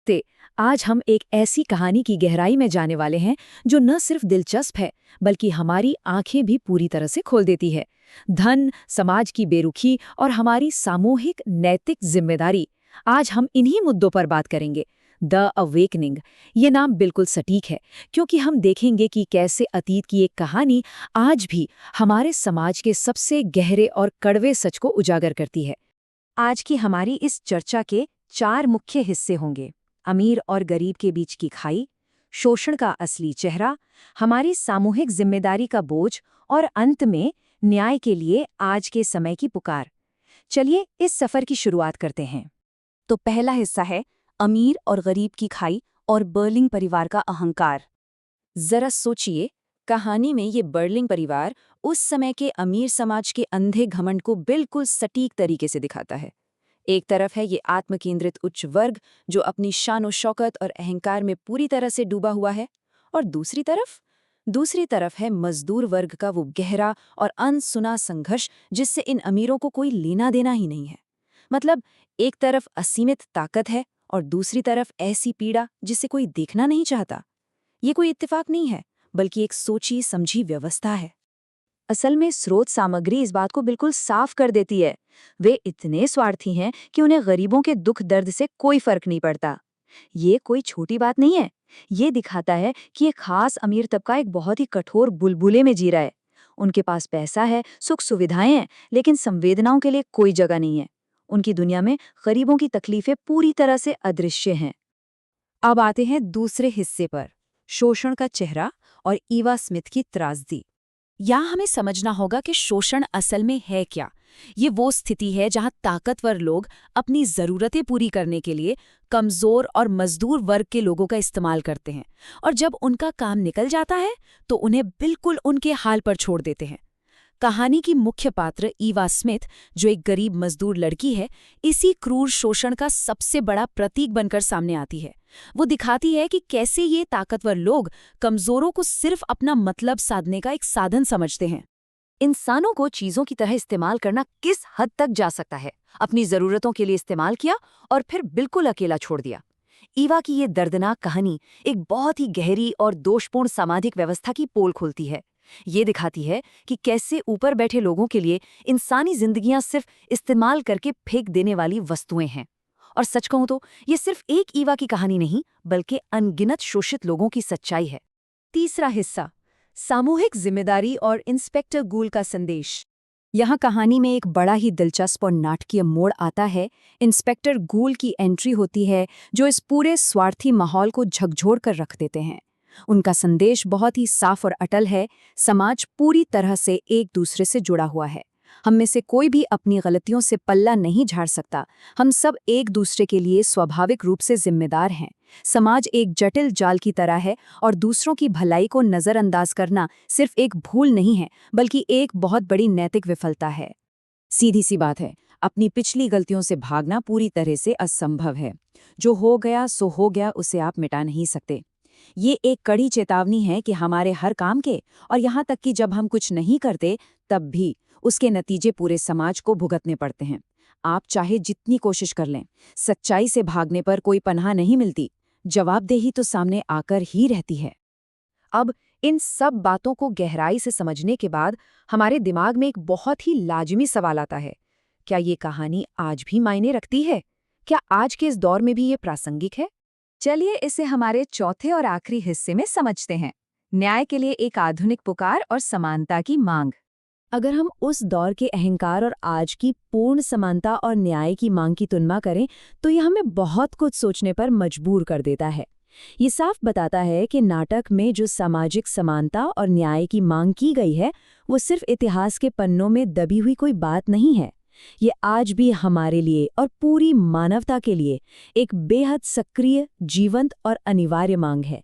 नमस्ते। आज हम एक ऐसी कहानी की गहराई में जाने वाले हैं जो न सिर्फ दिलचस्प है बल्कि हमारी आंखें भी पूरी तरह से खोल देती है। धन, समाज की बेरुखी और हमारी सामूहिक नैतिक जिम्मेदारी। आज हम इन्हीं मुद्दों पर बात करेंगे। द अवेकनिंग ये नाम बिल्कुल सटीक है, क्योंकि हम देखेंगे कि कैसे अतीत की एक कहानी आज भी हमारे समाज के सबसे गहरे और कड़वे सच को उजागर करती है। आज की हमारी इस चर्चा के 4 मुख्य हिस्से होंगे: अमीर और गरीब के बीच की खाई, शोषण का असली चेहरा, हमारी सामूहिक जिम्मेदारी का बोझ और अंत में न्याय के लिए आज के समय की पुकार। चलिए इस सफर की शुरुआत करते हैं। तो पहला हिस्सा है अमीर और गरीब की खाई और बर्लिंग परिवार का अहंकार। जरा सोचिए, कहानी में ये बर्लिंग परिवार उस समय के अमीर समाज के अंधे घमंड को बिल्कुल सटीक तरीके से दिखाता है। एक तरफ है ये आत्मकेंद्रित उच्च वर्ग जो अपनी शान और शौकत और अहंकार में पूरी तरह से डूबा हुआ है, और दूसरी तरफ है मजदूर वर्ग का वो गहरा और अनसुना संघर्ष जिससे इन अमीरों को कोई लेना देना ही नहीं है। मतलब एक तरफ असीमित ताकत है और दूसरी तरफ ऐसी पीड़ा जिसे कोई देखना नहीं चाहता। ये कोई इत्तेफाक नहीं है, बल्कि एक सोची समझी व्यवस्था है। असल में स्रोत सामग्री इस बात को बिल्कुल साफ कर देती है। वे इतने स्वार्थी हैं कि उन्हें गरीबों के दुख दर्द से कोई फर्क नहीं पड़ता। ये कोई छोटी बात नहीं है। ये दिखाता है कि एक खास अमीर तबका एक बहुत ही कठोर बुलबुले में जी रहा है। उनके पास पैसा है, सुख सुविधाएं हैं, लेकिन संवेदनाओं के लिए कोई जगह नहीं है। उनकी दुनिया में गरीबों की तकलीफें पूरी तरह से अदृश्य हैं। अब आते हैं दूसरे हिस्से पर, शोषण का चेहरा और ईवा स्मिथ की त्रासदी। यहाँ हमें समझना होगा कि शोषण असल में है क्या। ये वो स्थिति है जहाँ ताकतवर लोग अपनी ज़रूरतें पूरी करने के लिए कमज़ोर और मजदूर वर्ग के लोगों का इस्तेमाल करते हैं, और जब उनका काम निकल जाता है तो उन्हें बिल्कुल उनके हाल पर छोड़ देते हैं। कहानी की मुख्य पात्र ईवा स्मिथ, जो एक गरीब मजदूर लड़की है, इसी क्रूर शोषण का सबसे बड़ा प्रतीक बनकर सामने आती है। वो दिखाती है कि कैसे ये ताकतवर लोग कमजोरों को सिर्फ अपना मतलब साधने का एक साधन समझते हैं। इंसानों को चीजों की तरह इस्तेमाल करना किस हद तक जा सकता है। अपनी जरूरतों के लिए इस्तेमाल किया और फिर बिल्कुल अकेला छोड़ दिया। ईवा की ये दर्दनाक कहानी एक बहुत ही गहरी और दोषपूर्ण सामाजिक व्यवस्था की पोल खोलती है। ये दिखाती है कि कैसे ऊपर बैठे लोगों के लिए इंसानी जिंदगियां सिर्फ इस्तेमाल करके फेंक देने वाली वस्तुएं हैं। और सच कहूं तो ये सिर्फ एक ईवा की कहानी नहीं, बल्कि अनगिनत शोषित लोगों की सच्चाई है। तीसरा हिस्सा, सामूहिक जिम्मेदारी और इंस्पेक्टर गूल का संदेश। यहाँ कहानी में एक बड़ा ही दिलचस्प और नाटकीय मोड़ आता है। इंस्पेक्टर गूल की एंट्री होती है, जो इस पूरे स्वार्थी माहौल को झकझोर कर रख देते हैं। उनका संदेश बहुत ही साफ और अटल है। समाज पूरी तरह से एक दूसरे से जुड़ा हुआ है। हम में से कोई भी अपनी गलतियों से पल्ला नहीं झाड़ सकता। हम सब एक दूसरे के लिए स्वाभाविक रूप से जिम्मेदार हैं। समाज एक जटिल जाल की तरह है और दूसरों की भलाई को नज़रअंदाज करना सिर्फ एक भूल नहीं है, बल्कि एक बहुत बड़ी नैतिक विफलता है। सीधी सी बात है, अपनी पिछली गलतियों से भागना पूरी तरह से असंभव है। जो हो गया सो हो गया, उसे आप मिटा नहीं सकते। ये एक कड़ी चेतावनी है कि हमारे हर काम के, और यहाँ तक कि जब हम कुछ नहीं करते तब भी, उसके नतीजे पूरे समाज को भुगतने पड़ते हैं। आप चाहे जितनी कोशिश कर लें, सच्चाई से भागने पर कोई पनाह नहीं मिलती। जवाबदेही तो सामने आकर ही रहती है। अब इन सब बातों को गहराई से समझने के बाद हमारे दिमाग में एक बहुत ही लाजिमी सवाल आता है: क्या ये कहानी आज भी मायने रखती है? क्या आज के इस दौर में भी ये प्रासंगिक है? चलिए इसे हमारे चौथे और आखिरी हिस्से में समझते हैं, न्याय के लिए एक आधुनिक पुकार और समानता की मांग। अगर हम उस दौर के अहंकार और आज की पूर्ण समानता और न्याय की मांग की तुलना करें, तो यह हमें बहुत कुछ सोचने पर मजबूर कर देता है। ये साफ बताता है कि नाटक में जो सामाजिक समानता और न्याय की मांग की गई है, वो सिर्फ इतिहास के पन्नों में दबी हुई कोई बात नहीं है। ये आज भी हमारे लिए और पूरी मानवता के लिए एक बेहद सक्रिय, जीवंत और अनिवार्य मांग है।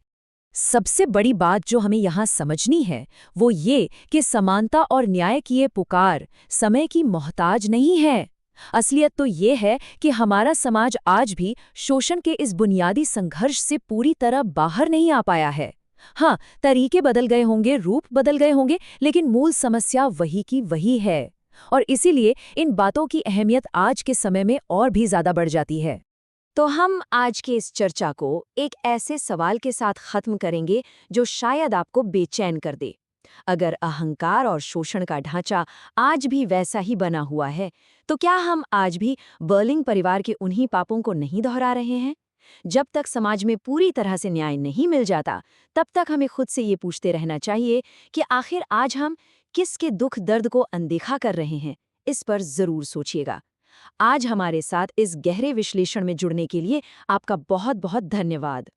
सबसे बड़ी बात जो हमें यहाँ समझनी है वो ये कि समानता और न्याय की ये पुकार समय की मोहताज नहीं है। असलियत तो ये है कि हमारा समाज आज भी शोषण के इस बुनियादी संघर्ष से पूरी तरह बाहर नहीं आ पाया है। हाँ, तरीके बदल गए होंगे, रूप बदल गए होंगे, लेकिन मूल समस्या वही की वही है। और इसीलिए इन बातों की अहमियत आज के समय में और भी ज्यादा बढ़ जाती है। तो हम आज की इस चर्चा को एक ऐसे सवाल के साथ खत्म करेंगे जो शायद आपको बेचैन कर दे। अगर अहंकार और शोषण का ढांचा आज भी वैसा ही बना हुआ है, तो क्या हम आज भी बर्लिंग परिवार के उन्हीं पापों को नहीं दोहरा रहे हैं? जब तक समाज में पूरी तरह से न्याय नहीं मिल जाता, तब तक हमें खुद से ये पूछते रहना चाहिए कि आखिर आज हम किसके दुख दर्द को अनदेखा कर रहे हैं। इस पर जरूर सोचिएगा। आज हमारे साथ इस गहरे विश्लेषण में जुड़ने के लिए आपका बहुत बहुत धन्यवाद।